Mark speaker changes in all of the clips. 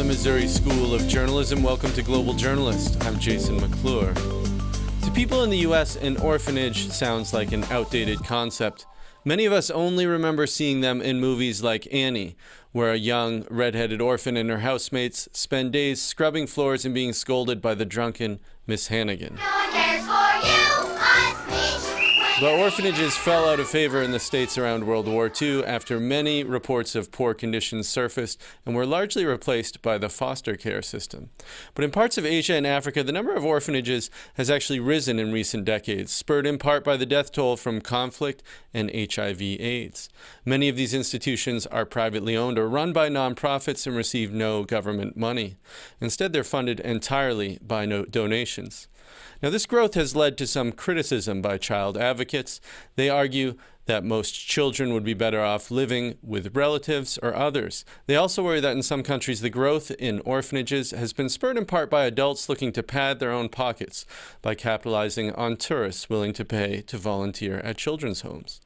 Speaker 1: Missouri School of Journalism. Welcome to Global Journalist. I'm Jason McClure. To people in the U.S., an orphanage sounds like an outdated concept. Many of us only remember seeing them in movies like Annie, where a young, red-headed orphan and her housemates spend days scrubbing floors and being scolded by the drunken Miss Hannigan.
Speaker 2: No one cares for you, us, bitch.
Speaker 1: But orphanages fell out of favor in the states around World War II after many reports of poor conditions surfaced and were largely replaced by the foster care system. But in parts of Asia and Africa, the number of orphanages has actually risen in recent decades, spurred in part by the death toll from conflict and HIV/AIDS. Many of these institutions are privately owned or run by nonprofits and receive no government money. Instead, they're funded entirely by donations. Now, this growth has led to some criticism by child advocates. They argue that most children would be better off living with relatives or others. They also worry that in some countries, the growth in orphanages has been spurred in part by adults looking to pad their own pockets by capitalizing on tourists willing to pay to volunteer at children's homes.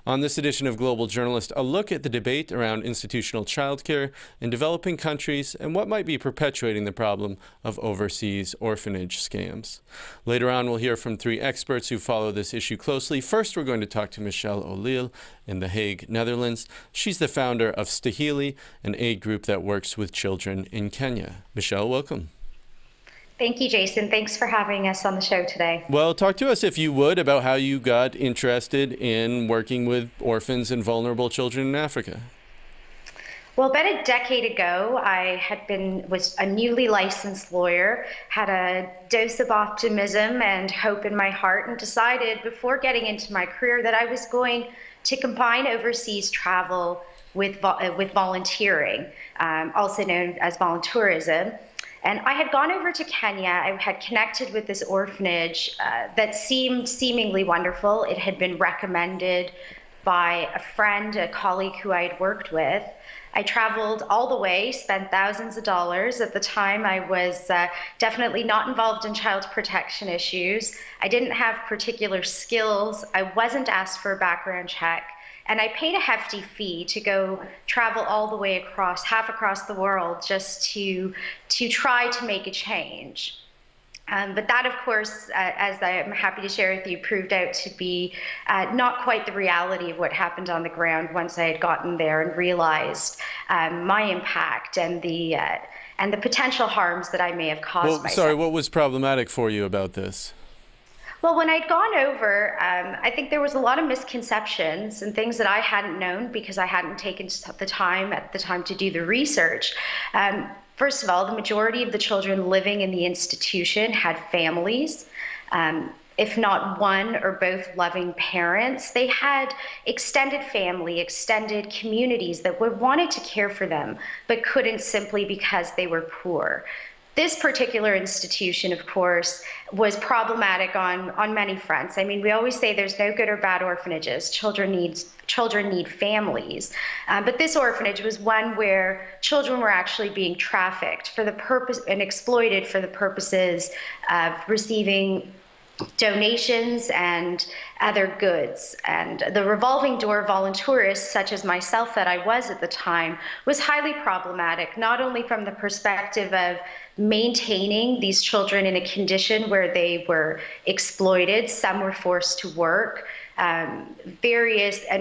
Speaker 1: On this edition of Global Journalist, a look at the debate around institutional childcare in developing countries and what might be perpetuating the problem of overseas orphanage scams. Later on, we'll hear from three experts who follow this issue closely. First, we're going to talk to Michelle O'Leal in The Hague, Netherlands. She's the founder of Stahili, an aid group that works with children in Kenya. Michelle, welcome.
Speaker 3: Thank you, Jason. Thanks for having us on the show today.
Speaker 1: Well, talk to us, if you would, about how you got interested in working with orphans and vulnerable children in Africa.
Speaker 3: Well, about a decade ago, I was a newly licensed lawyer, had a dose of optimism and hope in my heart, and decided before getting into my career that I was going to combine overseas travel with volunteering, also known as Voluntourism. And I had gone over to Kenya. I had connected with this orphanage that seemed seemingly wonderful. It had been recommended by a friend, a colleague who I had worked with. I traveled all the way, spent thousands of dollars. At the time, I was definitely not involved in child protection issues. I didn't have particular skills. I wasn't asked for a background check. And I paid a hefty fee to go travel all the way half across the world, just to try to make a change. But that, of course, as I'm happy to share with you, proved out to be not quite the reality of what happened on the ground once I had gotten there and realized my impact and the potential harms that I may have caused myself.
Speaker 1: Sorry, what was problematic for you about this?
Speaker 3: Well, when I'd gone over, I think there was a lot of misconceptions and things that I hadn't known because I hadn't taken the time at the time to do the research. First of all, the majority of the children living in the institution had families. If not one or both loving parents, they had extended family, extended communities that wanted to care for them, but couldn't simply because they were poor. This particular institution, of course, was problematic on many fronts. I mean, we always say there's no good or bad orphanages. Children need families. But this orphanage was one where children were actually being trafficked for the purpose and exploited for the purposes of receiving donations and other goods. And the revolving door voluntourists, such as myself that I was at the time, was highly problematic, not only from the perspective of maintaining these children in a condition where they were exploited, some were forced to work, and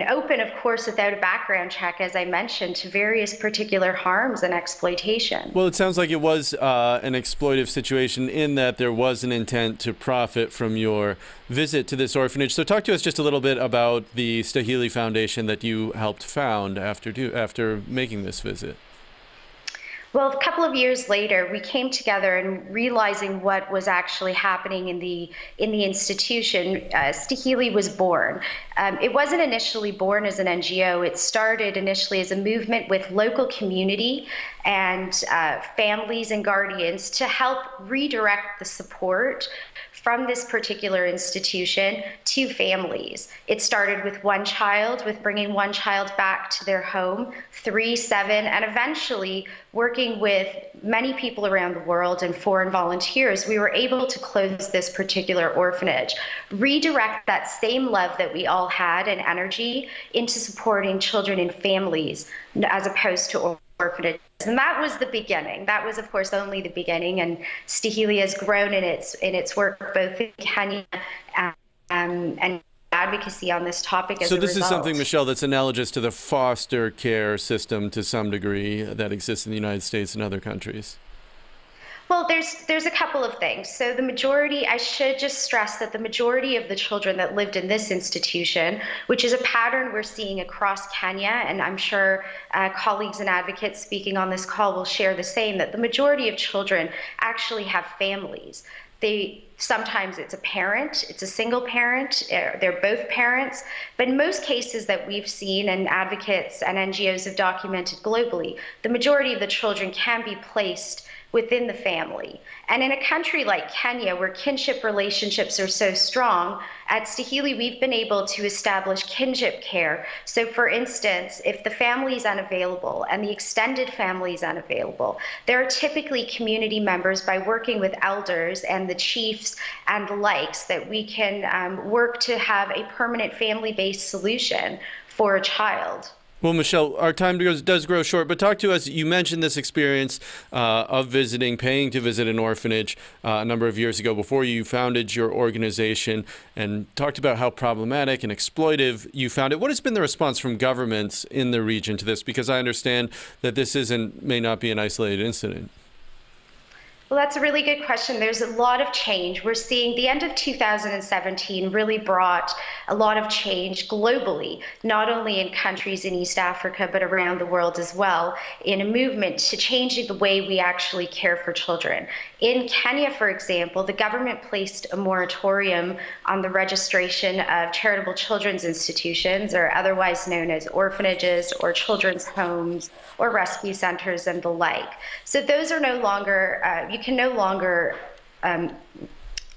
Speaker 3: open, of course, without a background check, as I mentioned, to various particular harms and exploitation.
Speaker 1: Well, it sounds like it was an exploitive situation in that there was an intent to profit from your visit to this orphanage. So talk to us just a little bit about the Stahili Foundation that you helped found after making this visit.
Speaker 3: Well, a couple of years later, we came together and realizing what was actually happening in the institution, Stahili was born. It wasn't initially born as an NGO. It started initially as a movement with local community and families and guardians to help redirect the support from this particular institution to families. It started with one child, with bringing one child back to their home, 3, 7, and eventually working with many people around the world and foreign volunteers, we were able to close this particular orphanage, redirect that same love that we all had and energy into supporting children and families as opposed to orphanages. And that was the beginning. That was, of course, only the beginning. And Stahili has grown in its work both in Kenya and advocacy on this topic as a result.
Speaker 1: So this is something, Michelle, that's analogous to the foster care system to some degree that exists in the United States and other countries.
Speaker 3: Well, there's a couple of things. So the majority, I should just stress that the majority of the children that lived in this institution, which is a pattern we're seeing across Kenya, and I'm sure colleagues and advocates speaking on this call will share the same, that the majority of children actually have families. Sometimes it's a parent, it's a single parent, they're both parents, but in most cases that we've seen and advocates and NGOs have documented globally, the majority of the children can be placed within the family. And in a country like Kenya, where kinship relationships are so strong, at Stahili, we've been able to establish kinship care. So for instance, if the family is unavailable and the extended family is unavailable, there are typically community members, by working with elders and the chiefs and the likes, that we can work to have a permanent family-based solution for a child.
Speaker 1: Well, Michelle, our time does grow short, but talk to us. You mentioned this experience of paying to visit an orphanage a number of years ago before you founded your organization, and talked about how problematic and exploitive you found it. What has been the response from governments in the region to this? Because I understand that this may not be an isolated incident.
Speaker 3: Well, that's a really good question. There's a lot of change. We're seeing the end of 2017 really brought a lot of change globally, not only in countries in East Africa, but around the world as well, in a movement to changing the way we actually care for children. In Kenya, for example, the government placed a moratorium on the registration of charitable children's institutions, or otherwise known as orphanages or children's homes or rescue centers and the like. So those are no longer, you can no longer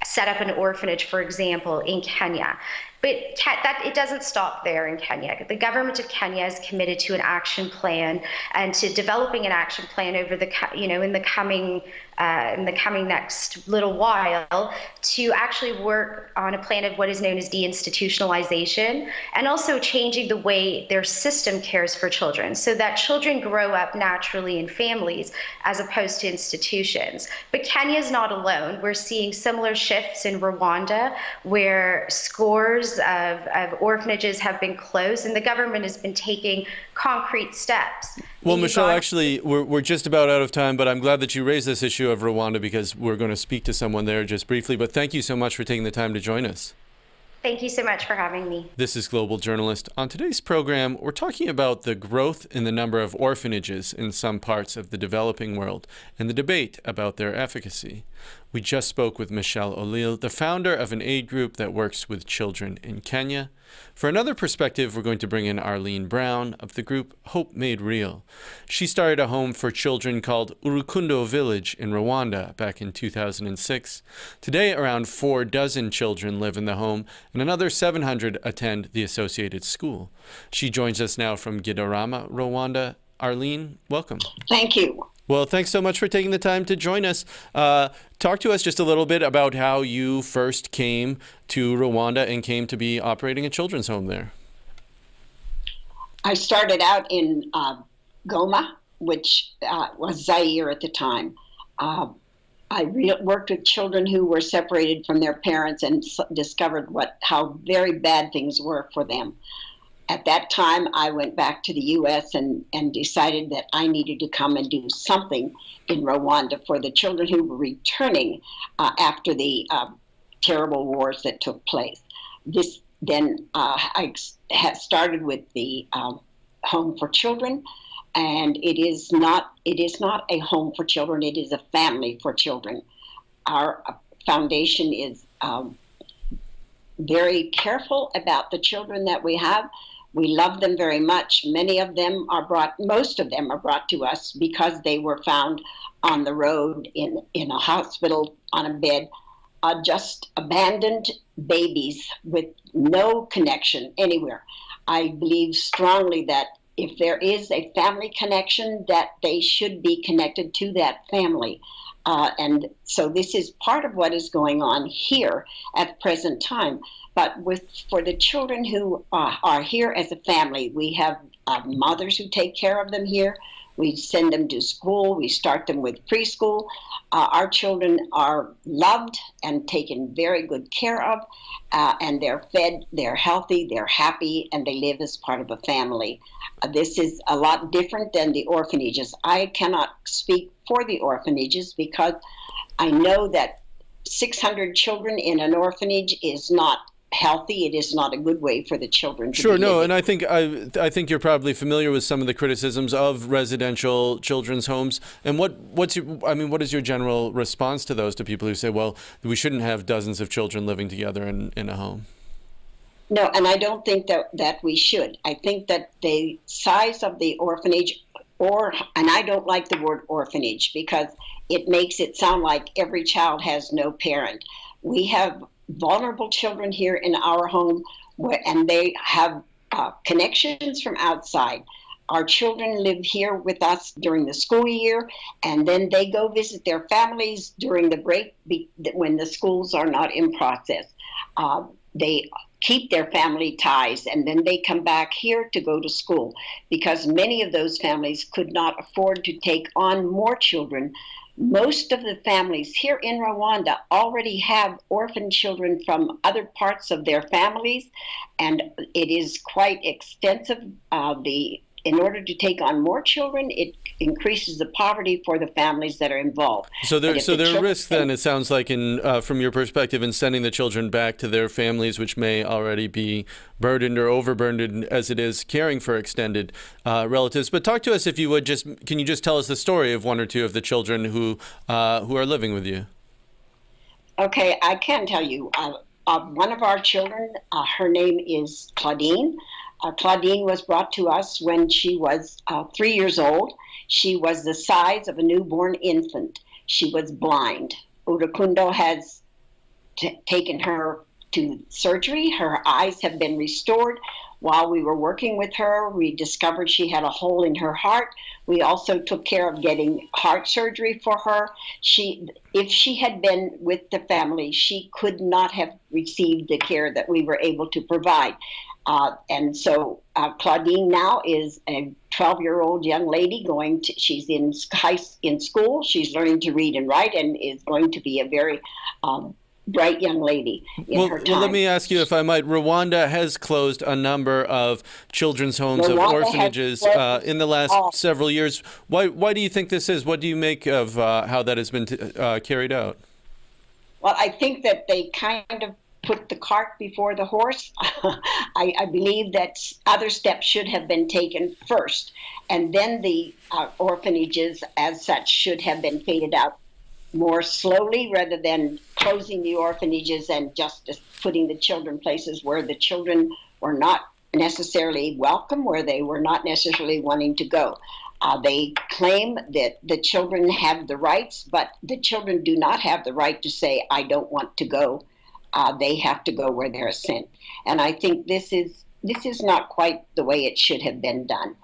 Speaker 3: set up an orphanage, for example, in Kenya. But it doesn't stop there in Kenya. The government of Kenya is committed to an action plan and to developing an action plan over in the coming next little while, to actually work on a plan of what is known as deinstitutionalization, and also changing the way their system cares for children, so that children grow up naturally in families as opposed to institutions. But Kenya is not alone. We're seeing similar shifts in Rwanda, where scores of orphanages have been closed, and the government has been taking concrete steps.
Speaker 1: Well, Michelle, actually, we're just about out of time, but I'm glad that you raised this issue of Rwanda, because we're going to speak to someone there just briefly. But thank you so much for taking the time to join us.
Speaker 3: Thank you so much for having me.
Speaker 1: This is Global Journalist. On today's program, we're talking about the growth in the number of orphanages in some parts of the developing world and the debate about their efficacy. We just spoke with Michelle O'Leal, the founder of an aid group that works with children in Kenya. For another perspective, we're going to bring in Arlene Brown of the group Hope Made Real. She started a home for children called Urukundo Village in Rwanda back in 2006. Today, around 40 children live in the home, and another 700 attend the associated school. She joins us now from Gitarama, Rwanda. Arlene, welcome.
Speaker 4: Thank you.
Speaker 1: Well, thanks so much for taking the time to join us. Talk to us just a little bit about how you first came to Rwanda and came to be operating a children's home there.
Speaker 4: I started out in Goma, which was Zaire at the time. I worked with children who were separated from their parents and discovered how very bad things were for them. At that time, I went back to the U.S. and decided that I needed to come and do something in Rwanda for the children who were returning after the terrible wars that took place. I had started with the Home for Children, and it is not a home for children. It is a family for children. Our foundation is very careful about the children that we have. We love them very much. Most of them are brought to us because they were found on the road, in a hospital, on a bed, just abandoned babies with no connection anywhere. I believe strongly that if there is a family connection, that they should be connected to that family. And so this is part of what is going on here at the present time. But for the children who are here as a family, we have mothers who take care of them here. We send them to school. We start them with preschool. Our children are loved and taken very good care of, and they're fed, they're healthy, they're happy, and they live as part of a family. This is a lot different than the orphanages. I cannot speak for the orphanages because I know that 600 children in an orphanage is not healthy. It is not a good way for the children to
Speaker 1: Sure,
Speaker 4: be
Speaker 1: no,
Speaker 4: living.
Speaker 1: and I think you're probably familiar with some of the criticisms of residential children's homes. And what is your general response to those, to people who say, well, we shouldn't have dozens of children living together in a home?
Speaker 4: No, and I don't think that we should. I think that the size of the orphanage, and I don't like the word orphanage because it makes it sound like every child has no parent. We have vulnerable children here in our home, and they have connections from outside. Our children live here with us during the school year, and then they go visit their families during the break when the schools are not in process. They keep their family ties, and then they come back here to go to school because many of those families could not afford to take on more children. Most of the families here in Rwanda already have orphan children from other parts of their families, and it is quite extensive. In order to take on more children, it increases the poverty for the families that are involved.
Speaker 1: So there are risks then, it sounds like, from your perspective, in sending the children back to their families, which may already be burdened or overburdened as it is caring for extended relatives. But talk to us, if you would, can you just tell us the story of one or two of the children who are living with you?
Speaker 4: Okay, I can tell you. One of our children, her name is Claudine. Claudine was brought to us when she was 3 years old. She was the size of a newborn infant. She was blind. Urukundo has taken her to surgery. Her eyes have been restored. While we were working with her, we discovered she had a hole in her heart. We also took care of getting heart surgery for her. If she had been with the family, she could not have received the care that we were able to provide. And so Claudine now is a 12-year-old young lady she's in school. She's learning to read and write and is going to be a very bright young lady in her time.
Speaker 1: Well, let me ask you, if I might. Rwanda has closed a number of children's homes, of orphanages in the last several years. Why do you think this is? What do you make of how that has been carried out?
Speaker 4: Well, I think that they kind of put the cart before the horse. I believe that other steps should have been taken first, and then the orphanages as such should have been faded out more slowly rather than closing the orphanages and just putting the children places where the children were not necessarily welcome, where they were not necessarily wanting to go. They claim that the children have the rights, but the children do not have the right to say, I don't want to go. They have to go where they're sent. And I think this is not quite the way it should have been done.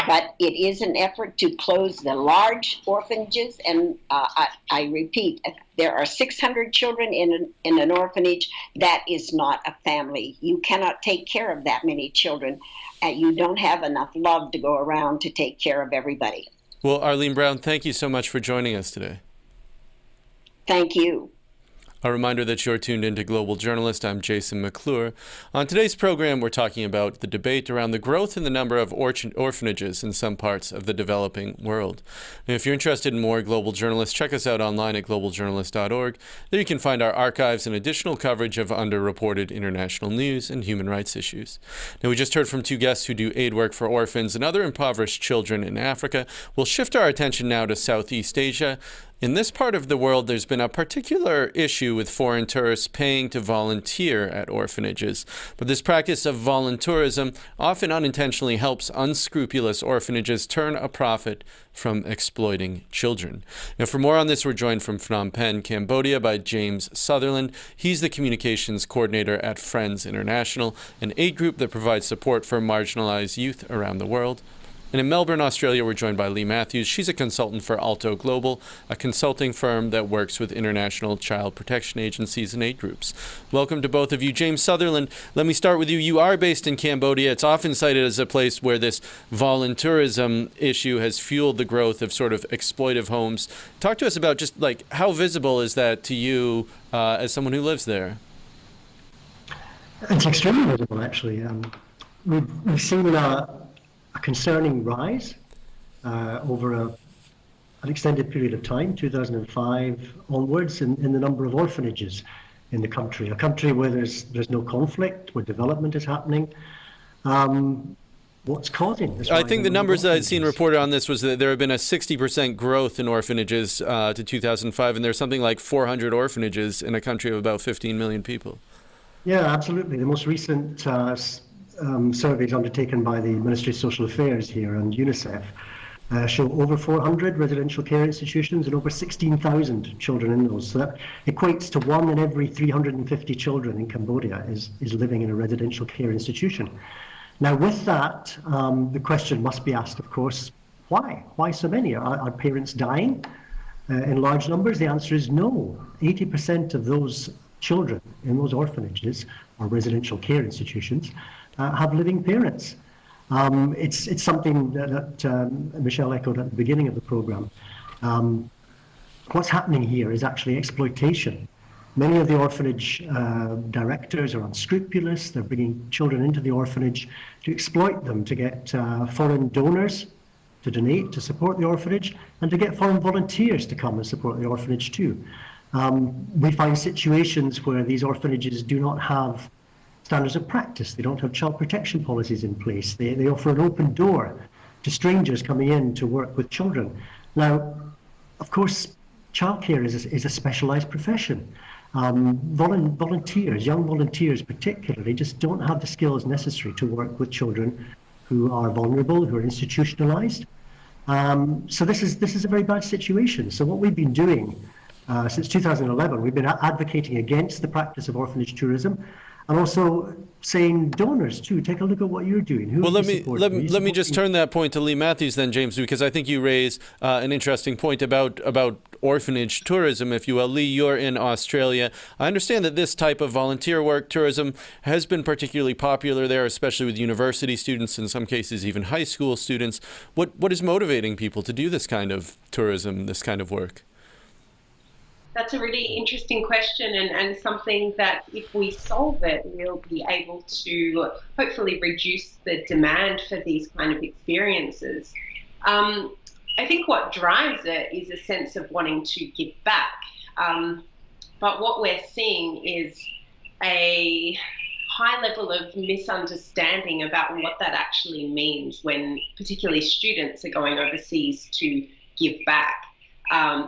Speaker 4: But it is an effort to close the large orphanages. And I repeat, there are 600 children in an orphanage. That is not a family. You cannot take care of that many children. You don't have enough love to go around to take care of everybody.
Speaker 1: Well, Arlene Brown, thank you so much for joining us today.
Speaker 4: Thank you.
Speaker 1: A reminder that you're tuned into Global Journalist. I'm Jason McClure. On today's program, we're talking about the debate around the growth in the number of orphanages in some parts of the developing world. And if you're interested in more Global Journalist, check us out online at globaljournalist.org. There you can find our archives and additional coverage of underreported international news and human rights issues. Now, we just heard from two guests who do aid work for orphans and other impoverished children in Africa. We'll shift our attention now to Southeast Asia. In this part of the world, there's been a particular issue with foreign tourists paying to volunteer at orphanages. But this practice of voluntourism often unintentionally helps unscrupulous orphanages turn a profit from exploiting children. Now, for more on this, we're joined from Phnom Penh, Cambodia, by James Sutherland. He's the communications coordinator at Friends International, an aid group that provides support for marginalized youth around the world. And in Melbourne, Australia, we're joined by Lee Matthews. She's a consultant for Alto Global, a consulting firm that works with international child protection agencies and aid groups. Welcome to both of you. James Sutherland, let me start with you. You are based in Cambodia. It's often cited as a place where this voluntourism issue has fueled the growth of sort of exploitive homes. Talk to us about just like how visible is that to you as someone who lives there?
Speaker 5: It's extremely visible, actually. We've seen a concerning rise over an extended period of time, 2005 onwards, in the number of orphanages in the country. A country where there's no conflict, where development is happening. What's causing this?
Speaker 1: I think the numbers that I'd seen reported on this was that there had been a 60% growth in orphanages to 2005, and there's something like 400 orphanages in a country of about 15 million people.
Speaker 5: Yeah, absolutely. The most recent surveys undertaken by the Ministry of Social Affairs here and UNICEF show over 400 residential care institutions and over 16,000 children in those. So that equates to 1 in every 350 children in Cambodia is living in a residential care institution. Now, with that, the question must be asked, of course, why? Why so many? Are parents dying in large numbers? The answer is no. 80% of those children in those orphanages or residential care institutions have living parents. It's something that Michelle echoed at the beginning of the program. What's happening here is actually exploitation. Many of the orphanage directors are unscrupulous. They're bringing children into the orphanage to exploit them, to get foreign donors to donate, to support the orphanage, and to get foreign volunteers to come and support the orphanage too. We find situations where these orphanages do not have standards of practice. They don't have child protection policies in place. They offer an open door to strangers coming in to work with children. Now, of course, childcare is a specialized profession. Volunteers, young volunteers particularly, just don't have the skills necessary to work with children who are vulnerable, who are institutionalized. So this is a very bad situation. So what we've been doing since 2011, we've been advocating against the practice of orphanage tourism, and also saying donors too, take a look at what you're doing.
Speaker 1: Well, let me just turn that point to Lee Matthews then, James, because I think you raise an interesting point about orphanage tourism, if you will. Lee, you're in Australia. I understand that this type of volunteer work tourism has been particularly popular there, especially with university students, in some cases even high school students. What is motivating people to do this kind of tourism, this kind of work?
Speaker 6: That's a really interesting question, and something that if we solve it, we'll be able to hopefully reduce the demand for these kind of experiences. I think what drives it is a sense of wanting to give back. But what we're seeing is a high level of misunderstanding about what that actually means when particularly students are going overseas to give back.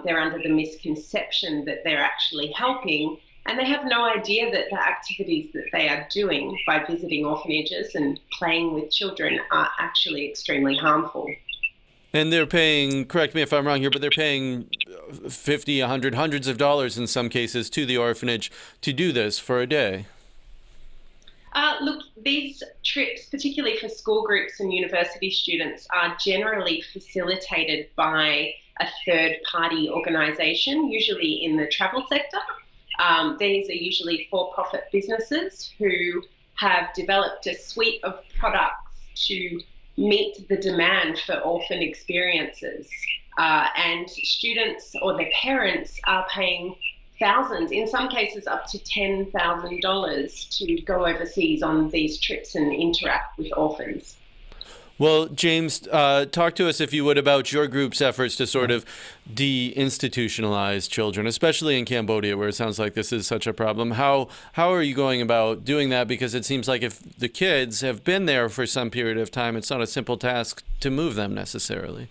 Speaker 6: They're under the misconception that they're actually helping, and they have no idea that the activities that they are doing by visiting orphanages and playing with children are actually extremely harmful.
Speaker 1: And they're paying, correct me if I'm wrong here, but they're paying 50, 100, hundreds of dollars in some cases to the orphanage to do this for a day.
Speaker 6: Look, these trips, particularly for school groups and university students, are generally facilitated by a third-party organisation, usually in the travel sector. These are usually for-profit businesses who have developed a suite of products to meet the demand for orphan experiences. And students or their parents are paying thousands, in some cases up to $10,000 to go overseas on these trips and interact with orphans.
Speaker 1: Well, James, talk to us, if you would, about your group's efforts to sort of de-institutionalize children, especially in Cambodia, where it sounds like this is such a problem. How are you going about doing that? Because it seems like if the kids have been there for some period of time, it's not a simple task to move them necessarily.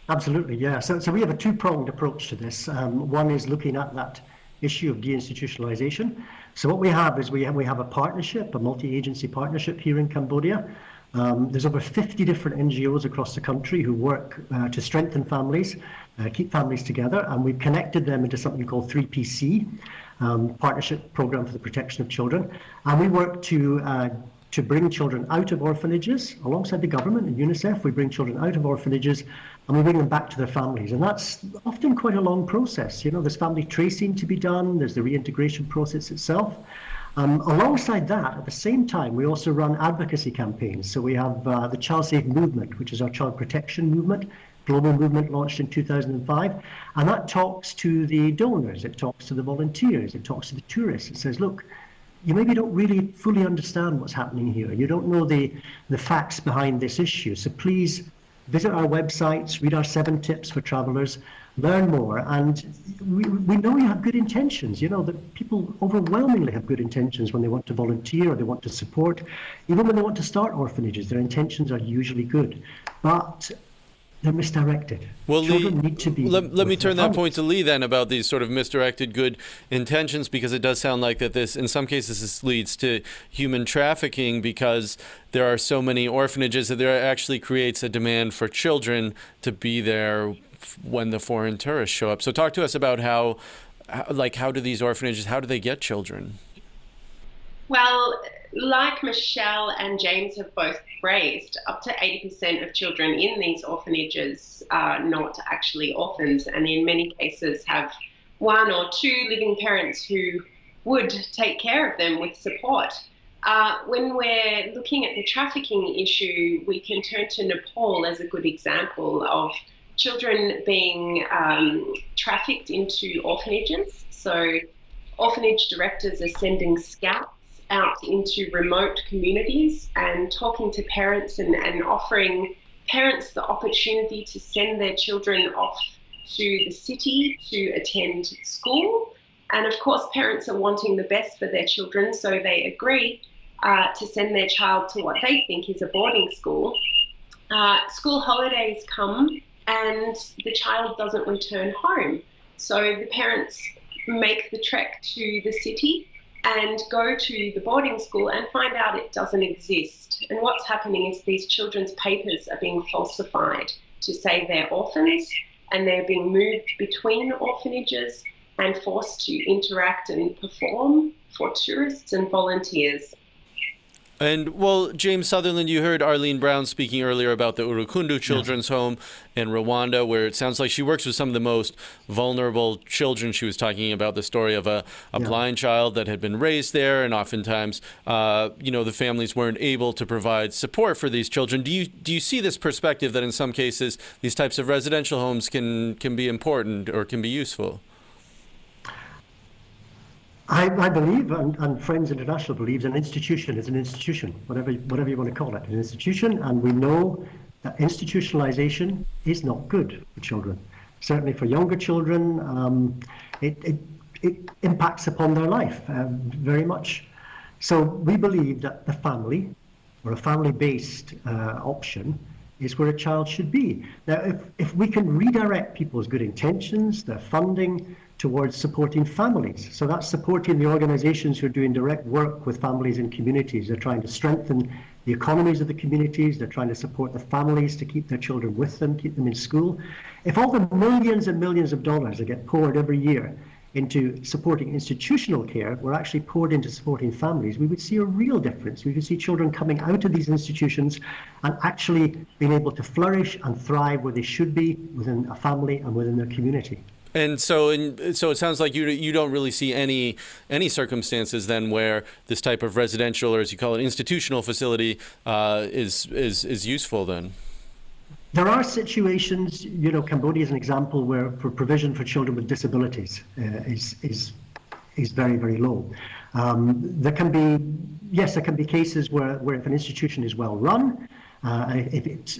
Speaker 5: Absolutely, yeah. So we have a two-pronged approach to this. One is looking at that issue of deinstitutionalization. So what we have is we have a partnership, a multi-agency partnership here in Cambodia. There's over 50 different NGOs across the country who work to strengthen families, keep families together, and we've connected them into something called 3PC, Partnership Program for the Protection of Children. And we work to to bring children out of orphanages alongside the government and UNICEF. We bring children out of orphanages and we bring them back to their families. And that's often quite a long process. You know, there's family tracing to be done. There's the reintegration process itself. Alongside that, at the same time, we also run advocacy campaigns. So we have the Child Safe Movement, which is our child protection movement, global movement launched in 2005. And that talks to the donors, it talks to the volunteers, it talks to the tourists. It says, look, you maybe don't really fully understand what's happening here. You don't know the facts behind this issue. So please visit our websites, read our 7 tips for travelers, learn more. And we know you have good intentions. You know that people overwhelmingly have good intentions when they want to volunteer or they want to support. Even when they want to start orphanages, their intentions are usually good. But they're misdirected.
Speaker 1: Well,
Speaker 5: Children need to be.
Speaker 1: Let me turn that point to Lee then about these sort of misdirected good intentions, because it does sound like that this, in some cases, this leads to human trafficking because there are so many orphanages that there actually creates a demand for children to be there when the foreign tourists show up. So talk to us about how do these orphanages, how do they get children?
Speaker 6: Well, like Michelle and James have both raised, up to 80% of children in these orphanages are not actually orphans, and in many cases have 1 or 2 living parents who would take care of them with support. When we're looking at the trafficking issue, we can turn to Nepal as a good example of children being trafficked into orphanages. So orphanage directors are sending scouts out into remote communities and talking to parents and offering parents the opportunity to send their children off to the city to attend school. And of course, parents are wanting the best for their children, so they agree to send their child to what they think is a boarding school. School holidays come and the child doesn't return home. So the parents make the trek to the city and go to the boarding school and find out it doesn't exist. And what's happening is these children's papers are being falsified to say they're orphans, and they're being moved between orphanages and forced to interact and perform for tourists and volunteers.
Speaker 1: And, well, James Sutherland, you heard Arlene Brown speaking earlier about the Urukundu Children's Home in Rwanda, where it sounds like she works with some of the most vulnerable children. She was talking about the story of a blind child that had been raised there, and oftentimes, the families weren't able to provide support for these children. Do you see this perspective that in some cases these types of residential homes can be important or can be useful?
Speaker 5: I believe, and Friends International believes, an institution is an institution, whatever you want to call it, an institution, and we know that institutionalization is not good for children. Certainly for younger children, it impacts upon their life very much. So we believe that the family, or a family-based option, is where a child should be. Now, if we can redirect people's good intentions, their funding, towards supporting families. So that's supporting the organizations who are doing direct work with families and communities. They're trying to strengthen the economies of the communities. They're trying to support the families to keep their children with them, keep them in school. If all the millions and millions of dollars that get poured every year into supporting institutional care were actually poured into supporting families, we would see a real difference. We would see children coming out of these institutions and actually being able to flourish and thrive where they should be within a family and within their community.
Speaker 1: And so it sounds like you don't really see any circumstances then where this type of residential, or as you call it, institutional facility is useful then.
Speaker 5: There are situations, Cambodia is an example where provision for children with disabilities is very, very low. There can be cases where if an institution is well run, if it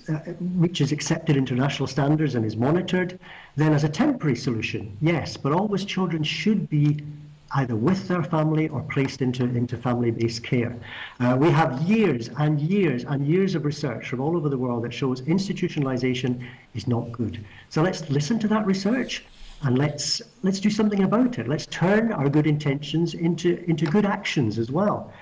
Speaker 5: reaches accepted international standards and is monitored, then as a temporary solution, yes, but always children should be either with their family or placed into family-based care. We have years and years and years of research from all over the world that shows institutionalization is not good. So let's listen to that research and let's do something about it. Let's turn our good intentions into good actions as well.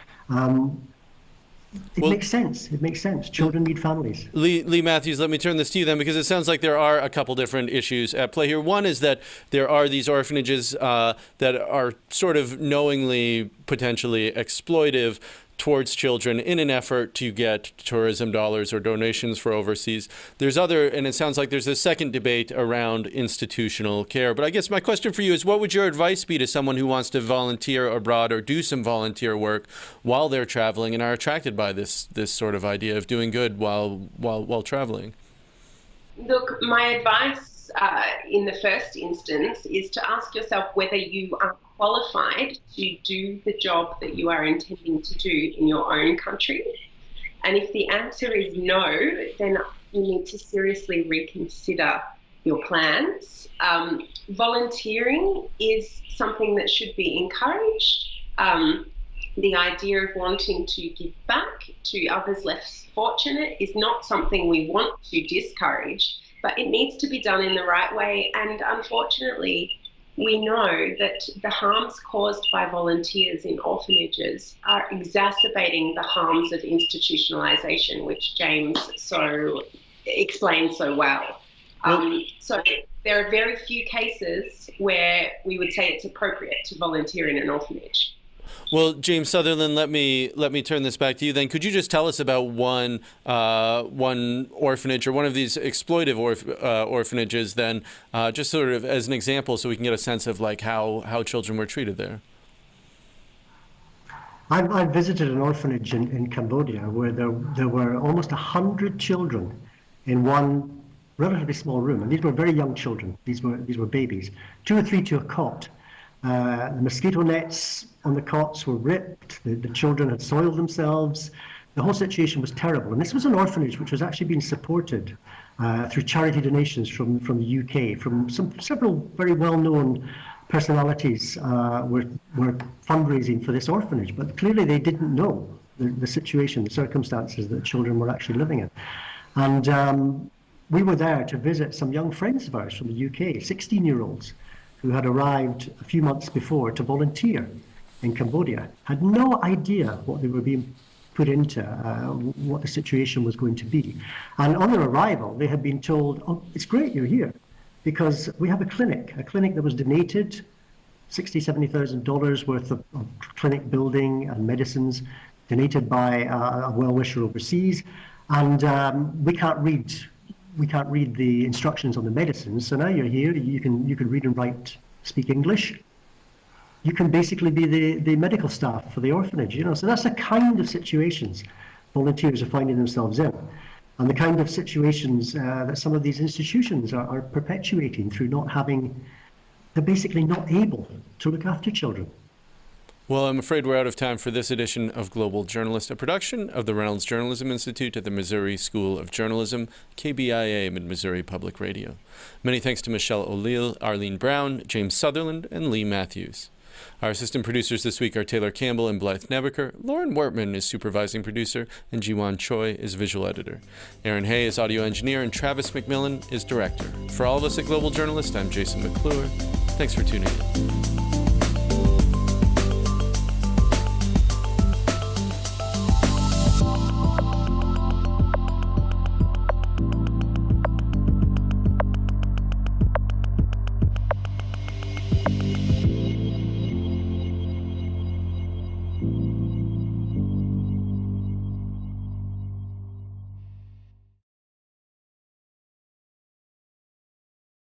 Speaker 5: It makes sense. It makes sense. Children need families.
Speaker 1: Lee Matthews, let me turn this to you then, because it sounds like there are a couple different issues at play here. One is that there are these orphanages that are sort of knowingly, potentially exploitive towards children in an effort to get tourism dollars or donations for overseas. There's other, and it sounds like there's a second debate around institutional care. But I guess my question for you is, what would your advice be to someone who wants to volunteer abroad or do some volunteer work while they're traveling and are attracted by this sort of idea of doing good while traveling?
Speaker 6: Look, my advice in the first instance is to ask yourself whether you are qualified to do the job that you are intending to do in your own country. And if the answer is no, then you need to seriously reconsider your plans. Volunteering is something that should be encouraged. The idea of wanting to give back to others less fortunate is not something we want to discourage, but it needs to be done in the right way. And unfortunately, we know that the harms caused by volunteers in orphanages are exacerbating the harms of institutionalisation, which James explained so well. So there are very few cases where we would say it's appropriate to volunteer in an orphanage.
Speaker 1: Well, James Sutherland, let me turn this back to you then. Could you just tell us about one orphanage or one of these exploitive orphanages then, just sort of as an example, so we can get a sense of like how children were treated there?
Speaker 5: I visited an orphanage in Cambodia where there were almost 100 children in one relatively small room, and these were very young children. These were babies, 2 or 3 to a cot. The mosquito nets on the cots were ripped. The children had soiled themselves. The whole situation was terrible. And this was an orphanage which was actually being supported through charity donations from the UK, from several very well-known personalities were fundraising for this orphanage. But clearly they didn't know the situation, the circumstances that children were actually living in. And we were there to visit some young friends of ours from the UK, 16-year-olds, who had arrived a few months before to volunteer in Cambodia, had no idea what they were being put into, what the situation was going to be. And on their arrival, they had been told, oh, it's great you're here, because we have a clinic that was donated, $60,000, $70,000 worth of clinic building and medicines, donated by a well-wisher overseas. And we can't read the instructions on the medicines, so now you're here, you can read and write, speak English. You can basically be the medical staff for the orphanage, so that's the kind of situations volunteers are finding themselves in, and the kind of situations that some of these institutions are perpetuating through they're basically not able to look after children.
Speaker 1: Well, I'm afraid we're out of time for this edition of Global Journalist, a production of the Reynolds Journalism Institute at the Missouri School of Journalism, KBIA Mid-Missouri Public Radio. Many thanks to Michelle O'Leal, Arlene Brown, James Sutherland, and Lee Matthews. Our assistant producers this week are Taylor Campbell and Blythe Nebeker. Lauren Wortman is supervising producer, and Jiwan Choi is visual editor. Aaron Hay is audio engineer, and Travis McMillan is director. For all of us at Global Journalist, I'm Jason McClure. Thanks for tuning in.